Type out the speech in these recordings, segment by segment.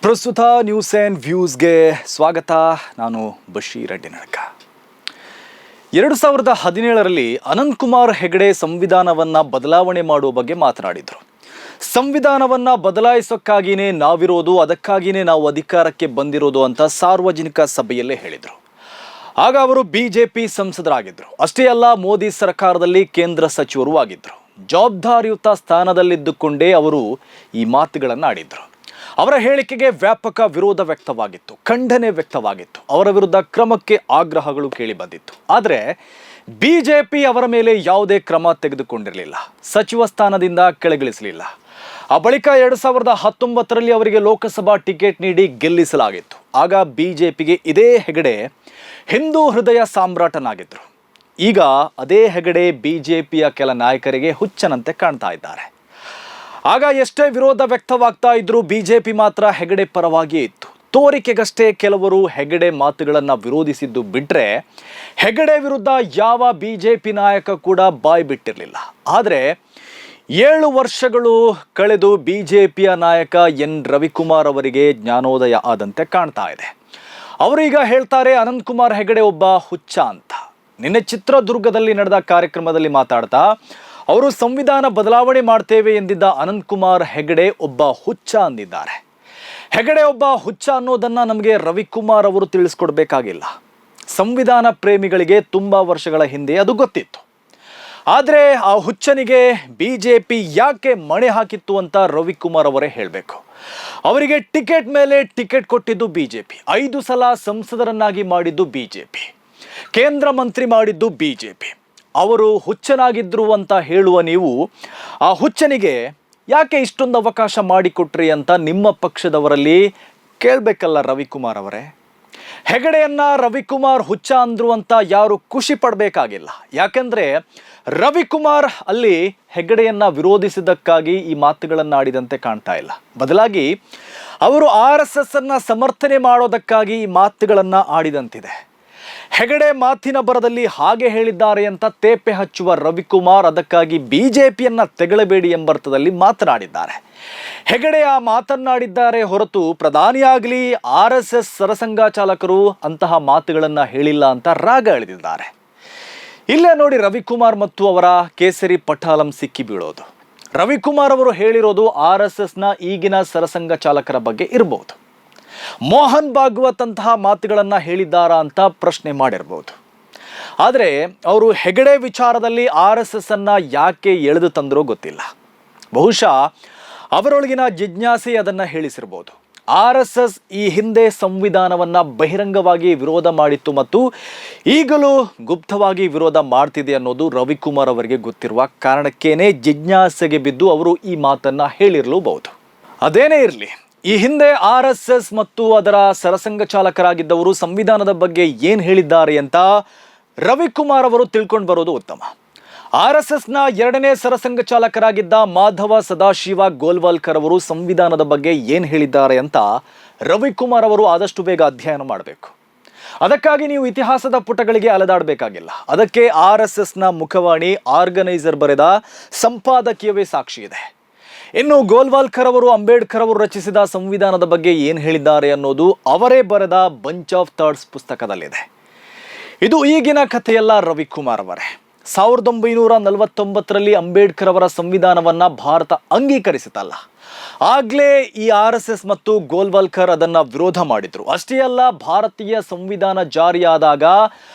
ಪ್ರಸ್ತುತ news and ವ್ಯೂಸ್ಗೆ ಸ್ವಾಗತ. ನಾನು ಬಶೀರ್ ಅಡ್ಡಿನಡ್ಕ. 2017ರಲ್ಲಿ ಅನಂತಕುಮಾರ್ ಹೆಗಡೆ ಸಂವಿಧಾನವನ್ನು ಬದಲಾವಣೆ ಮಾಡುವ ಬಗ್ಗೆ ಮಾತನಾಡಿದರು. ಸಂವಿಧಾನವನ್ನು ಬದಲಾಯಿಸೋಕ್ಕಾಗಿಯೇ ನಾವಿರೋದು, ಅದಕ್ಕಾಗಿಯೇ ನಾವು ಅಧಿಕಾರಕ್ಕೆ ಬಂದಿರೋದು ಅಂತ ಸಾರ್ವಜನಿಕ ಸಭೆಯಲ್ಲೇ ಹೇಳಿದರು. ಆಗ ಅವರು ಬಿಜೆಪಿ ಸಂಸದರಾಗಿದ್ದರು. ಅಷ್ಟೇ ಅಲ್ಲ, ಮೋದಿ ಸರ್ಕಾರದಲ್ಲಿ ಕೇಂದ್ರ ಸಚಿವರು ಆಗಿದ್ದರು. ಜವಾಬ್ದಾರಿಯುತ ಸ್ಥಾನದಲ್ಲಿದ್ದುಕೊಂಡೇ ಅವರು ಈ ಮಾತುಗಳನ್ನು ಆಡಿದರು. ಅವರ ಹೇಳಿಕೆಗೆ ವ್ಯಾಪಕ ವಿರೋಧ ವ್ಯಕ್ತವಾಗಿತ್ತು, ಖಂಡನೆ ವ್ಯಕ್ತವಾಗಿತ್ತು. ಅವರ ವಿರುದ್ಧ ಕ್ರಮಕ್ಕೆ ಆಗ್ರಹಗಳು ಕೇಳಿ ಬಂದಿತ್ತು. ಆದರೆ ಬಿಜೆಪಿ ಅವರ ಮೇಲೆ ಯಾವುದೇ ಕ್ರಮ ತೆಗೆದುಕೊಂಡಿರಲಿಲ್ಲ, ಸಚಿವ ಸ್ಥಾನದಿಂದ ಕೆಳಗಿಳಿಸಲಿಲ್ಲ. ಆ ಬಳಿಕ 2019ರಲ್ಲಿ ಅವರಿಗೆ ಲೋಕಸಭಾ ಟಿಕೆಟ್ ನೀಡಿ ಗೆಲ್ಲಿಸಲಾಗಿತ್ತು. ಆಗ ಬಿಜೆಪಿಗೆ ಇದೇ ಹೆಗಡೆ ಹಿಂದೂ ಹೃದಯ ಸಾಮ್ರಾಟನಾಗಿದ್ದರು. ಈಗ ಅದೇ ಹೆಗಡೆ ಬಿಜೆಪಿಯ ಕೆಲ ನಾಯಕರಿಗೆ ಹುಚ್ಚನಂತೆ ಕಾಣ್ತಾ ಇದ್ದಾರೆ. ಆಗ ಎಷ್ಟೇ ವಿರೋಧ ವ್ಯಕ್ತವಾಗ್ತಾ ಇದ್ರೂ ಬಿಜೆಪಿ ಮಾತ್ರ ಹೆಗಡೆ ಪರವಾಗಿಯೇ ಇತ್ತು. ತೋರಿಕೆಗಷ್ಟೇ ಕೆಲವರು ಹೆಗಡೆ ಮಾತುಗಳನ್ನು ವಿರೋಧಿಸಿದ್ದು ಬಿಟ್ಟರೆ ಹೆಗಡೆ ವಿರುದ್ಧ ಯಾವ ಬಿಜೆಪಿ ನಾಯಕ ಕೂಡ ಬಾಯಿ ಬಿಟ್ಟಿರಲಿಲ್ಲ. ಆದರೆ 7 ವರ್ಷಗಳು ಕಳೆದು ಬಿಜೆಪಿಯ ನಾಯಕ ಎನ್ ರವಿಕುಮಾರ್ ಅವರಿಗೆ ಜ್ಞಾನೋದಯ ಆದಂತೆ ಕಾಣ್ತಾ ಇದೆ. ಅವರೀಗ ಹೇಳ್ತಾರೆ ಅನಂತಕುಮಾರ್ ಹೆಗಡೆ ಒಬ್ಬ ಹುಚ್ಚ ಅಂತ. ನಿನ್ನೆ ಚಿತ್ರದುರ್ಗದಲ್ಲಿ ನಡೆದ ಕಾರ್ಯಕ್ರಮದಲ್ಲಿ ಮಾತಾಡ್ತಾ ಅವರು ಸಂವಿಧಾನ ಬದಲಾವಣೆ ಮಾಡ್ತೇವೆ ಎಂದಿದ್ದ ಅನಂತಕುಮಾರ್ ಹೆಗಡೆ ಒಬ್ಬ ಹುಚ್ಚ ಅಂದಿದ್ದಾರೆ. ಹೆಗಡೆ ಒಬ್ಬ ಹುಚ್ಚ ಅನ್ನೋದನ್ನು ನಮಗೆ ರವಿಕುಮಾರ್ ಅವರು ತಿಳಿಸ್ಕೊಡ್ಬೇಕಾಗಿಲ್ಲ. ಸಂವಿಧಾನ ಪ್ರೇಮಿಗಳಿಗೆ ತುಂಬ ವರ್ಷಗಳ ಹಿಂದೆ ಅದು ಗೊತ್ತಿತ್ತು. ಆದರೆ ಆ ಹುಚ್ಚನಿಗೆ ಬಿಜೆಪಿ ಯಾಕೆ ಮಣೆ ಹಾಕಿತ್ತು ಅಂತ ರವಿಕುಮಾರ್ ಅವರೇ ಹೇಳಬೇಕು. ಅವರಿಗೆ ಟಿಕೆಟ್ ಮೇಲೆ ಟಿಕೆಟ್ ಕೊಟ್ಟಿದ್ದು ಬಿಜೆಪಿ, 5 ಸಲ ಸಂಸದರನ್ನಾಗಿ ಮಾಡಿದ್ದು ಬಿಜೆಪಿ, ಕೇಂದ್ರ ಮಂತ್ರಿ ಮಾಡಿದ್ದು ಬಿಜೆಪಿ. ಅವರು ಹುಚ್ಚನಾಗಿದ್ರು ಅಂತ ಹೇಳುವ ನೀವು ಆ ಹುಚ್ಚನಿಗೆ ಯಾಕೆ ಇಷ್ಟೊಂದು ಅವಕಾಶ ಮಾಡಿಕೊಟ್ರಿ ಅಂತ ನಿಮ್ಮ ಪಕ್ಷದವರಲ್ಲಿ ಕೇಳಬೇಕಲ್ಲ ರವಿಕುಮಾರ್ ಅವರೇ. ಹೆಗಡೆಯನ್ನ ರವಿಕುಮಾರ್ ಹುಚ್ಚ ಅಂದ್ರು ಅಂತ ಯಾರು ಖುಷಿ ಪಡಬೇಕಾಗಿಲ್ಲ. ಯಾಕೆಂದರೆ ರವಿಕುಮಾರ್ ಅಲ್ಲಿ ಹೆಗಡೆಯನ್ನ ವಿರೋಧಿಸಿದ್ದಕ್ಕಾಗಿ ಈ ಮಾತುಗಳನ್ನು ಆಡಿದಂತೆ ಕಾಣ್ತಾ ಇಲ್ಲ. ಬದಲಾಗಿ ಅವರು RSS ಅನ್ನ ಸಮರ್ಥನೆ ಮಾಡೋದಕ್ಕಾಗಿ ಈ ಮಾತುಗಳನ್ನು ಆಡಿದಂತಿದೆ. ಹೆಗಡೆ ಮಾತಿನ ಬರದಲ್ಲಿ ಹಾಗೆ ಹೇಳಿದ್ದಾರೆ ಅಂತ ತೇಪೆ ಹಚ್ಚುವ ರವಿಕುಮಾರ್ ಅದಕ್ಕಾಗಿ ಬಿಜೆಪಿಯನ್ನ ತೆಗಳಬೇಡಿ ಎಂಬರ್ಥದಲ್ಲಿ ಮಾತನಾಡಿದ್ದಾರೆ. ಹೆಗಡೆ ಆ ಮಾತನಾಡಿದ್ದಾರೆ ಹೊರತು ಪ್ರಧಾನಿಯಾಗಲಿ RSS ಸರಸಂಘಚಾಲಕರು ಅಂತಹ ಮಾತುಗಳನ್ನು ಹೇಳಿಲ್ಲ ಅಂತ ರಾಗ ಎಳೆದಿದ್ದಾರೆ. ಇಲ್ಲೇ ನೋಡಿ ರವಿಕುಮಾರ್ ಮತ್ತು ಅವರ ಕೇಸರಿ ಪಟಾಲಂ ಸಿಕ್ಕಿ ಬೀಳೋದು. ರವಿಕುಮಾರ್ ಅವರು ಹೇಳಿರೋದು RSSನ ಈಗಿನ ಸರಸಂಘ ಚಾಲಕರ ಬಗ್ಗೆ ಇರಬಹುದು. ಮೋಹನ್ ಭಾಗವತ್ ಅಂತಹ ಮಾತುಗಳನ್ನು ಹೇಳಿದ್ದಾರಾ ಅಂತ ಪ್ರಶ್ನೆ ಮಾಡಿರ್ಬೋದು. ಆದರೆ ಅವರು ಹೆಗಡೆ ವಿಚಾರದಲ್ಲಿ RSS ಅನ್ನು ಯಾಕೆ ಎಳೆದು ತಂದರೋ ಗೊತ್ತಿಲ್ಲ. ಬಹುಶಃ ಅವರೊಳಗಿನ ಜಿಜ್ಞಾಸೆ ಅದನ್ನು ಹೇಳಿಸಿರ್ಬೋದು. RSS ಈ ಹಿಂದೆ ಸಂವಿಧಾನವನ್ನು ಬಹಿರಂಗವಾಗಿ ವಿರೋಧ ಮಾಡಿತ್ತು ಮತ್ತು ಈಗಲೂ ಗುಪ್ತವಾಗಿ ವಿರೋಧ ಮಾಡ್ತಿದೆ ಅನ್ನೋದು ರವಿಕುಮಾರ್ ಅವರಿಗೆ ಗೊತ್ತಿರುವ ಕಾರಣಕ್ಕೇನೆ ಜಿಜ್ಞಾಸೆಗೆ ಬಿದ್ದು ಅವರು ಈ ಮಾತನ್ನು ಹೇಳಿರಲೂಬಹುದು. ಅದೇನೇ ಇರಲಿ, ಈ ಹಿಂದೆ RSS ಮತ್ತು ಅದರ ಸರಸಂಘ ಚಾಲಕರಾಗಿದ್ದವರು ಸಂವಿಧಾನದ ಬಗ್ಗೆ ಏನು ಹೇಳಿದ್ದಾರೆ ಅಂತ ರವಿಕುಮಾರ್ ಅವರು ತಿಳ್ಕೊಂಡು ಬರೋದು ಉತ್ತಮ. RSSನ 2ನೇ ಸರಸಂಘ ಚಾಲಕರಾಗಿದ್ದ ಮಾಧವ ಸದಾಶಿವ ಗೋಲ್ವಾಲ್ಕರ್ ಅವರು ಸಂವಿಧಾನದ ಬಗ್ಗೆ ಏನು ಹೇಳಿದ್ದಾರೆ ಅಂತ ರವಿಕುಮಾರ್ ಅವರು ಆದಷ್ಟು ಬೇಗ ಅಧ್ಯಯನ ಮಾಡಬೇಕು. ಅದಕ್ಕಾಗಿ ನೀವು ಇತಿಹಾಸದ ಪುಟಗಳಿಗೆ ಅಲೆದಾಡಬೇಕಾಗಿಲ್ಲ. ಅದಕ್ಕೆ RSSನ ಮುಖವಾಣಿ ಆರ್ಗನೈಸರ್ ಬರೆದ ಸಂಪಾದಕೀಯವೇ ಸಾಕ್ಷಿ ಇದೆ. ಇನ್ನು ಗೋಲ್ವಾಲ್ಕರ್ ಅವರು ಅಂಬೇಡ್ಕರ್ ಅವರು ರಚಿಸಿದ ಸಂವಿಧಾನದ ಬಗ್ಗೆ ಏನು ಹೇಳಿದ್ದಾರೆ ಅನ್ನೋದು ಅವರೇ ಬರೆದ ಬಂಚ್ ಆಫ್ ಥಾಟ್ಸ್ ಪುಸ್ತಕದಲ್ಲಿದೆ. ಇದು ಈಗಿನ ಕಥೆಯಲ್ಲ ರವಿಕುಮಾರ್ ಅವರೇ. 1949ರಲ್ಲಿ ಅಂಬೇಡ್ಕರ್ ಅವರ ಸಂವಿಧಾನವನ್ನು ಭಾರತ ಅಂಗೀಕರಿಸಿತಲ್ಲ, ಆಗಲೇ ಈ RSS ಮತ್ತು ಗೋಲ್ವಾಲ್ಕರ್ ಅದನ್ನು ವಿರೋಧ ಮಾಡಿದರು. ಅಷ್ಟೇ ಅಲ್ಲ, ಭಾರತೀಯ ಸಂವಿಧಾನ ಜಾರಿಯಾದಾಗ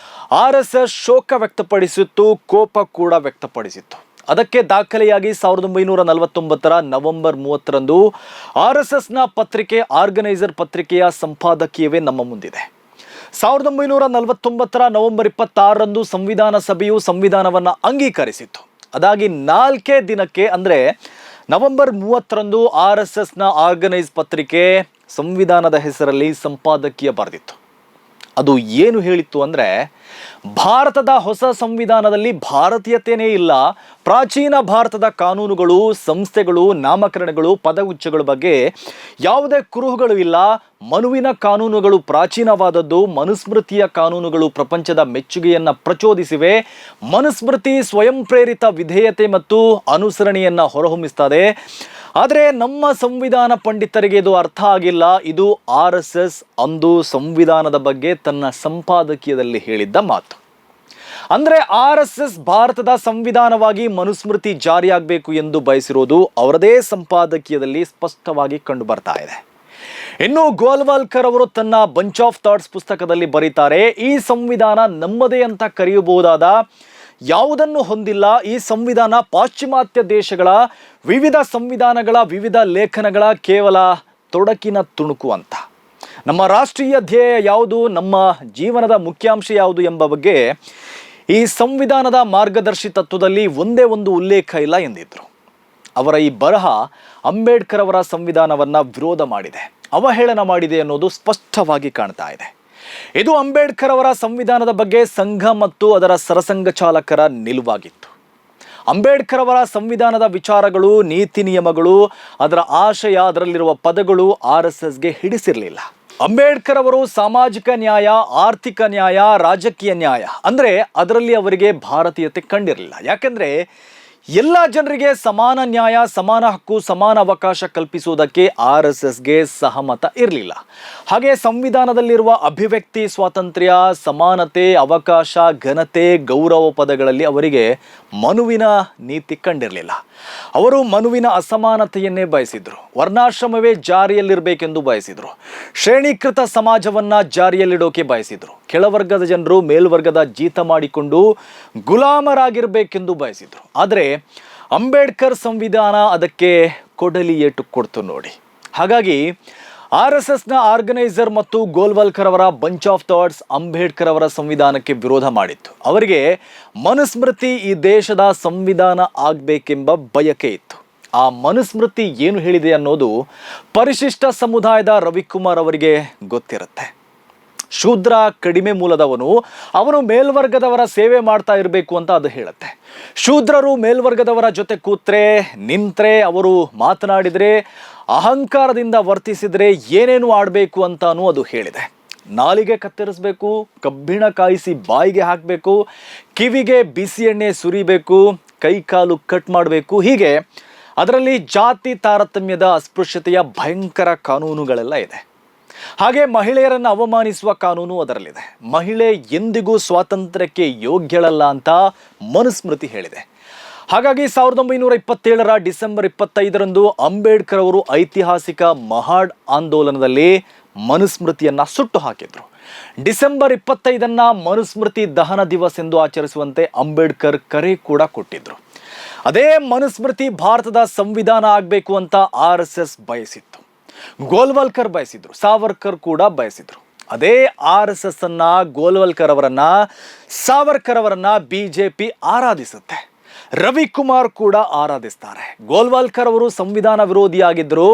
RSS ಶೋಕ ವ್ಯಕ್ತಪಡಿಸಿತ್ತು, ಕೋಪ ಕೂಡ ವ್ಯಕ್ತಪಡಿಸಿತ್ತು. ಅದಕ್ಕೆ ದಾಖಲೆಯಾಗಿ 1949ರ ನವೆಂಬರ್ 30ರಂದು RSSನ ಪತ್ರಿಕೆ ಆರ್ಗನೈಸರ್ ಪತ್ರಿಕೆಯ ಸಂಪಾದಕೀಯವೇ ನಮ್ಮ ಮುಂದಿದೆ. 1949ರ ನವೆಂಬರ್ 26ರಂದು ಸಂವಿಧಾನ ಸಭೆಯು ಸಂವಿಧಾನವನ್ನು ಅಂಗೀಕರಿಸಿತ್ತು. ಅದಾಗಿ 4 ದಿನಕ್ಕೆ ಅಂದರೆ ನವೆಂಬರ್ 30ರಂದು RSSನ ಆರ್ಗನೈಸ್ ಪತ್ರಿಕೆ ಸಂವಿಧಾನದ ಹೆಸರಲ್ಲಿ ಸಂಪಾದಕೀಯ ಬರೆದಿತ್ತು. ಅದು ಏನು ಹೇಳಿತ್ತು ಅಂದರೆ, ಭಾರತದ ಹೊಸ ಸಂವಿಧಾನದಲ್ಲಿ ಭಾರತೀಯತೆಯೇ ಇಲ್ಲ, ಪ್ರಾಚೀನ ಭಾರತದ ಕಾನೂನುಗಳು, ಸಂಸ್ಥೆಗಳು, ನಾಮಕರಣಗಳು, ಪದಗುಚ್ಛಗಳ ಬಗ್ಗೆ ಯಾವುದೇ ಕುರುಹುಗಳು ಇಲ್ಲ. ಮನುವಿನ ಕಾನೂನುಗಳು ಪ್ರಾಚೀನವಾದದ್ದು, ಮನುಸ್ಮೃತಿಯ ಕಾನೂನುಗಳು ಪ್ರಪಂಚದ ಮೆಚ್ಚುಗೆಯನ್ನು ಪ್ರಚೋದಿಸಿವೆ. ಮನುಸ್ಮೃತಿ ಸ್ವಯಂ ಪ್ರೇರಿತ ವಿಧೇಯತೆ ಮತ್ತು ಅನುಸರಣೆಯನ್ನು ಹೊರಹೊಮ್ಮಿಸ್ತದೆ. ಆದರೆ ನಮ್ಮ ಸಂವಿಧಾನ ಪಂಡಿತರಿಗೆ ಇದು ಅರ್ಥ ಆಗಿಲ್ಲ. ಇದು RSS ಅಂದು ಸಂವಿಧಾನದ ಬಗ್ಗೆ ತನ್ನ ಸಂಪಾದಕೀಯದಲ್ಲಿ ಹೇಳಿದ್ದ ಮಾತು. ಅಂದರೆ RSS ಭಾರತದ ಸಂವಿಧಾನವಾಗಿ ಮನುಸ್ಮೃತಿ ಜಾರಿಯಾಗಬೇಕು ಎಂದು ಬಯಸಿರೋದು ಅವರದೇ ಸಂಪಾದಕೀಯದಲ್ಲಿ ಸ್ಪಷ್ಟವಾಗಿ ಕಂಡು ಬರ್ತಾ ಇದೆ. ಇನ್ನು ಗೋಲ್ವಾಲ್ಕರ್ ಅವರು ತನ್ನ ಬಂಚ್ ಆಫ್ ಥಾಟ್ಸ್ ಪುಸ್ತಕದಲ್ಲಿ ಬರೀತಾರೆ, ಈ ಸಂವಿಧಾನ ನಮ್ಮದೇ ಅಂತ ಕರೆಯಬಹುದಾದ ಯಾವುದನ್ನು ಹೊಂದಿಲ್ಲ. ಈ ಸಂವಿಧಾನ ಪಾಶ್ಚಿಮಾತ್ಯ ದೇಶಗಳ ವಿವಿಧ ಸಂವಿಧಾನಗಳ ವಿವಿಧ ಲೇಖನಗಳ ಕೇವಲ ತೊಡಕಿನ ತುಣುಕು ಅಂತ. ನಮ್ಮ ರಾಷ್ಟ್ರೀಯ ಧ್ಯೇಯ ಯಾವುದು, ನಮ್ಮ ಜೀವನದ ಮುಖ್ಯಾಂಶ ಯಾವುದು ಎಂಬ ಬಗ್ಗೆ ಈ ಸಂವಿಧಾನದ ಮಾರ್ಗದರ್ಶಿ ತತ್ವದಲ್ಲಿ ಒಂದೇ ಒಂದು ಉಲ್ಲೇಖ ಇಲ್ಲ ಎಂದಿದ್ರು. ಅವರ ಈ ಬರಹ ಅಂಬೇಡ್ಕರ್ ಅವರ ಸಂವಿಧಾನವನ್ನು ವಿರೋಧ ಮಾಡಿದೆ, ಅವಹೇಳನ ಮಾಡಿದೆ ಅನ್ನೋದು ಸ್ಪಷ್ಟವಾಗಿ ಕಾಣ್ತಾ ಇದೆ. ಇದು ಅಂಬೇಡ್ಕರ್ ಅವರ ಸಂವಿಧಾನದ ಬಗ್ಗೆ ಸಂಘ ಮತ್ತು ಅದರ ಸರಸಂಘ ಚಾಲಕರ ನಿಲುವಾಗಿತ್ತು. ಅಂಬೇಡ್ಕರ್ ಅವರ ಸಂವಿಧಾನದ ವಿಚಾರಗಳು, ನೀತಿ ನಿಯಮಗಳು, ಅದರ ಆಶಯ, ಅದರಲ್ಲಿರುವ ಪದಗಳು RSSಗೆ ಹಿಡಿಸಿರಲಿಲ್ಲ. ಅಂಬೇಡ್ಕರ್ ಅವರು ಸಾಮಾಜಿಕ ನ್ಯಾಯ, ಆರ್ಥಿಕ ನ್ಯಾಯ, ರಾಜಕೀಯ ನ್ಯಾಯ ಅಂದರೆ ಅದರಲ್ಲಿ ಅವರಿಗೆ ಭಾರತೀಯತೆ ಕಂಡಿರಲಿಲ್ಲ. ಯಾಕೆಂದರೆ ಎಲ್ಲ ಜನರಿಗೆ ಸಮಾನ ನ್ಯಾಯ, ಸಮಾನ ಹಕ್ಕು, ಸಮಾನ ಅವಕಾಶ ಕಲ್ಪಿಸುವುದಕ್ಕೆ RSSಗೆ ಸಹಮತ ಇರಲಿಲ್ಲ. ಹಾಗೆ ಸಂವಿಧಾನದಲ್ಲಿರುವ ಅಭಿವ್ಯಕ್ತಿ ಸ್ವಾತಂತ್ರ್ಯ, ಸಮಾನತೆ, ಅವಕಾಶ, ಘನತೆ, ಗೌರವ ಪದಗಳಲ್ಲಿ ಅವರಿಗೆ ಮನುವಿನ ನೀತಿ ಕಂಡಿರಲಿಲ್ಲ. ಅವರು ಮನುವಿನ ಅಸಮಾನತೆಯನ್ನೇ ಬಯಸಿದ್ರು. ವರ್ಣಾಶ್ರಮವೇ ಜಾರಿಯಲ್ಲಿರಬೇಕೆಂದು ಬಯಸಿದ್ರು. ಶ್ರೇಣೀಕೃತ ಸಮಾಜವನ್ನ ಜಾರಿಯಲ್ಲಿಡೋಕೆ ಬಯಸಿದ್ರು. ಕೆಳವರ್ಗದ ಜನರು ಮೇಲ್ವರ್ಗದ ಜೀತ ಮಾಡಿಕೊಂಡು ಗುಲಾಮರಾಗಿರಬೇಕೆಂದು ಬಯಸಿದ್ರು. ಆದರೆ ಅಂಬೇಡ್ಕರ್ ಸಂವಿಧಾನ ಅದಕ್ಕೆ ಕೊಡಲಿ ಏಟು ಕೊಡ್ತು ನೋಡಿ. ಹಾಗಾಗಿ RSSನ ಆರ್ಗನೈಸರ್ ಮತ್ತು ಗೋಲ್ವಾಲ್ಕರ್ ಅವರ ಬಂಚ್ ಆಫ್ ಥಾಟ್ಸ್ ಅಂಬೇಡ್ಕರ್ ಅವರ ಸಂವಿಧಾನಕ್ಕೆ ವಿರೋಧ ಮಾಡಿತ್ತು. ಅವರಿಗೆ ಮನುಸ್ಮೃತಿ ಈ ದೇಶದ ಸಂವಿಧಾನ ಆಗಬೇಕೆಂಬ ಬಯಕೆ ಇತ್ತು. ಆ ಮನುಸ್ಮೃತಿ ಏನು ಹೇಳಿದೆ ಅನ್ನೋದು ಪರಿಶಿಷ್ಟ ಸಮುದಾಯದ ರವಿಕುಮಾರ್ ಅವರಿಗೆ ಗೊತ್ತಿರುತ್ತೆ. ಶೂದ್ರ ಕಡಿಮೆ ಮೂಲದವನು, ಅವನು ಮೇಲ್ವರ್ಗದವರ ಸೇವೆ ಮಾಡ್ತಾ ಇರಬೇಕು ಅಂತ ಅದು ಹೇಳುತ್ತೆ. ಶೂದ್ರರು ಮೇಲ್ವರ್ಗದವರ ಜೊತೆ ಕೂತ್ರೆ, ನಿಂತ್ರೆ, ಅವರು ಮಾತನಾಡಿದರೆ, ಅಹಂಕಾರದಿಂದ ವರ್ತಿಸಿದರೆ ಏನೇನು ಆಡಬೇಕು ಅಂತಾನೂ ಅದು ಹೇಳಿದೆ. ನಾಲಿಗೆ ಕತ್ತರಿಸಬೇಕು, ಕಬ್ಬಿಣ ಕಾಯಿಸಿ ಬಾಯಿಗೆ ಹಾಕಬೇಕು, ಕಿವಿಗೆ ಬಿಸಿ ಎಣ್ಣೆ ಸುರಿಬೇಕು, ಕೈಕಾಲು ಕಟ್ ಮಾಡಬೇಕು. ಹೀಗೆ ಅದರಲ್ಲಿ ಜಾತಿ ತಾರತಮ್ಯದ, ಅಸ್ಪೃಶ್ಯತೆಯ ಭಯಂಕರ ಕಾನೂನುಗಳೆಲ್ಲ ಇದೆ. ಹಾಗೆ ಮಹಿಳೆಯರನ್ನು ಅವಮಾನಿಸುವ ಕಾನೂನು ಅದರಲ್ಲಿದೆ. ಮಹಿಳೆ ಎಂದಿಗೂ ಸ್ವಾತಂತ್ರ್ಯಕ್ಕೆ ಯೋಗ್ಯಳಲ್ಲ ಅಂತ ಮನುಸ್ಮೃತಿ ಹೇಳಿದೆ. ಹಾಗಾಗಿ 1927 ಡಿಸೆಂಬರ್ 25 ಅಂಬೇಡ್ಕರ್ ಅವರು ಐತಿಹಾಸಿಕ ಮಹಾಡ್ ಆಂದೋಲನದಲ್ಲಿ ಮನುಸ್ಮೃತಿಯನ್ನ ಸುಟ್ಟು ಹಾಕಿದ್ರು. ಡಿಸೆಂಬರ್ 25 ಮನುಸ್ಮೃತಿ ದಹನ ದಿವಸ ಎಂದು ಆಚರಿಸುವಂತೆ ಅಂಬೇಡ್ಕರ್ ಕರೆ ಕೂಡ ಕೊಟ್ಟಿದ್ರು. ಅದೇ ಮನುಸ್ಮೃತಿ ಭಾರತದ ಸಂವಿಧಾನ ಆಗಬೇಕು ಅಂತ RSS ಬಯಸಿತ್ತು. ಗೋಲ್ವಾಲ್ಕರ್ ಬಯಸಿದ್ರು, ಸಾವರ್ಕರ್ ಕೂಡ ಬಯಸಿದ್ರು. ಅದೇ RSS ಅನ್ನ, ಗೋಲ್ವಾಲ್ಕರ್ ಅವರನ್ನ, ಸಾವರ್ಕರ್ ಅವರನ್ನ BJP ಆರಾಧಿಸುತ್ತೆ. ರವಿಕುಮಾರ್ ಕೂಡ ಆರಾಧಿಸ್ತಾರೆ. ಗೋಲ್ವಾಲ್ಕರ್ ಅವರು ಸಂವಿಧಾನ ವಿರೋಧಿಯಾಗಿದ್ದರು.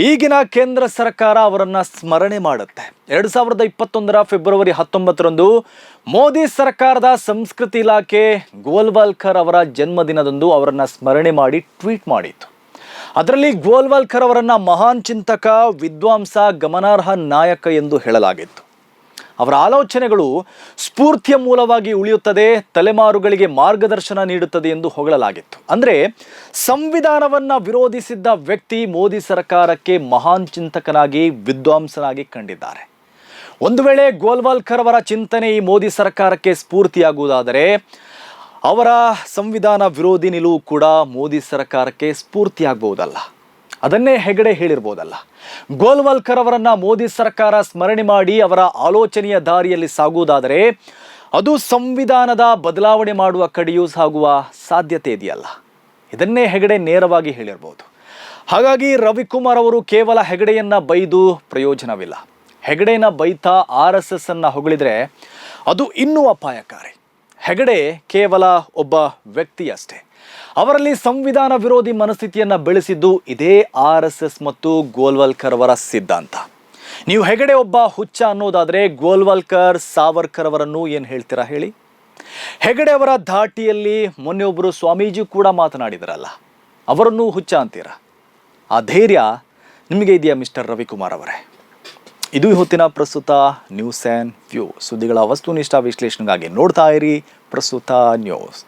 ಈಗಿನ ಕೇಂದ್ರ ಸರ್ಕಾರ ಅವರನ್ನ ಸ್ಮರಣೆ ಮಾಡುತ್ತೆ. 2021 ಫೆಬ್ರವರಿ 19 ಮೋದಿ ಸರ್ಕಾರದ ಸಂಸ್ಕೃತಿ ಇಲಾಖೆ ಗೋಲ್ವಾಲ್ಕರ್ ಅವರ ಜನ್ಮದಿನದಂದು ಅವರನ್ನ ಸ್ಮರಣೆ ಮಾಡಿ ಟ್ವೀಟ್ ಮಾಡಿತ್ತು. ಅದರಲ್ಲಿ ಗೋಲ್ವಾಲ್ಕರ್ ಅವರನ್ನ ಮಹಾನ್ ಚಿಂತಕ, ವಿದ್ವಾಂಸ, ಗಮನಾರ್ಹ ನಾಯಕ ಎಂದು ಹೇಳಲಾಗಿತ್ತು. ಅವರ ಆಲೋಚನೆಗಳು ಸ್ಫೂರ್ತಿಯ ಮೂಲವಾಗಿ ಉಳಿಯುತ್ತದೆ, ತಲೆಮಾರುಗಳಿಗೆ ಮಾರ್ಗದರ್ಶನ ನೀಡುತ್ತದೆ ಎಂದು ಹೊಗಳಲಾಗಿತ್ತು. ಅಂದರೆ ಸಂವಿಧಾನವನ್ನ ವಿರೋಧಿಸಿದ್ದ ವ್ಯಕ್ತಿ ಮೋದಿ ಸರ್ಕಾರಕ್ಕೆ ಮಹಾನ್ ಚಿಂತಕನಾಗಿ, ವಿದ್ವಾಂಸನಾಗಿ ಕಂಡಿದ್ದಾರೆ. ಒಂದು ವೇಳೆ ಗೋಲ್ವಾಲ್ಕರ್ ಅವರ ಚಿಂತನೆ ಈ ಮೋದಿ ಸರ್ಕಾರಕ್ಕೆ ಸ್ಫೂರ್ತಿಯಾಗುವುದಾದರೆ ಅವರ ಸಂವಿಧಾನ ವಿರೋಧಿ ನಿಲುವು ಕೂಡ ಮೋದಿ ಸರ್ಕಾರಕ್ಕೆ ಸ್ಫೂರ್ತಿಯಾಗಬಹುದಲ್ಲ. ಅದನ್ನೇ ಹೆಗಡೆ ಹೇಳಿರ್ಬೋದಲ್ಲ. ಗೋಲ್ವಾಲ್ಕರ್ ಅವರನ್ನ ಮೋದಿ ಸರ್ಕಾರ ಸ್ಮರಣೆ ಮಾಡಿ ಅವರ ಆಲೋಚನೆಯ ದಾರಿಯಲ್ಲಿ ಸಾಗುವುದಾದರೆ ಅದು ಸಂವಿಧಾನದ ಬದಲಾವಣೆ ಮಾಡುವ ಕಡೆಯೂ ಸಾಗುವ ಸಾಧ್ಯತೆ ಇದೆಯಲ್ಲ. ಇದನ್ನೇ ಹೆಗಡೆ ನೇರವಾಗಿ ಹೇಳಿರ್ಬೋದು. ಹಾಗಾಗಿ ರವಿಕುಮಾರ್ ಅವರು ಕೇವಲ ಹೆಗಡೆಯನ್ನ ಬೈದು ಪ್ರಯೋಜನವಿಲ್ಲ. ಹೆಗಡೆನ ಬೈತಾ RSS ಅನ್ನ ಹೊಗಳಿದ್ರೆ ಅದು ಇನ್ನೂ ಅಪಾಯಕಾರಿ. ಹೆಗಡೆ ಕೇವಲ ಒಬ್ಬ ವ್ಯಕ್ತಿಯಷ್ಟೇ. ಅವರಲ್ಲಿ ಸಂವಿಧಾನ ವಿರೋಧಿ ಮನಸ್ಥಿತಿಯನ್ನು ಬೆಳೆಸಿದ್ದು ಇದೇ RSS ಮತ್ತು ಗೋಲ್ವಾಲ್ಕರ್ ಅವರ ಸಿದ್ಧಾಂತ. ನೀವು ಹೆಗಡೆ ಒಬ್ಬ ಹುಚ್ಚ ಅನ್ನೋದಾದರೆ ಗೋಲ್ವಾಲ್ಕರ್, ಸಾವರ್ಕರ್ ಅವರನ್ನು ಏನು ಹೇಳ್ತೀರಾ ಹೇಳಿ? ಹೆಗಡೆ ಅವರ ಧಾಟಿಯಲ್ಲಿ ಮೊನ್ನೆ ಒಬ್ಬರು ಸ್ವಾಮೀಜಿ ಕೂಡ ಮಾತನಾಡಿದರಲ್ಲ, ಅವರನ್ನು ಹುಚ್ಚ ಅಂತೀರಾ? ಆ ಧೈರ್ಯ ನಿಮಗೆ ಇದೆಯಾ ಮಿಸ್ಟರ್ ರವಿಕುಮಾರ್ ಅವರೇ? ಇದು ಹೊತ್ತಿನ ಪ್ರಸ್ತುತ ನ್ಯೂಸ್ ಆ್ಯಂಡ್ ವ್ಯೂ ಸುದ್ದಿಗಳ ವಸ್ತುನಿಷ್ಠ ವಿಶ್ಲೇಷಣೆಗಾಗಿ ನೋಡ್ತಾ ಇರಿ ಪ್ರಸ್ತುತ ನ್ಯೂಸ್.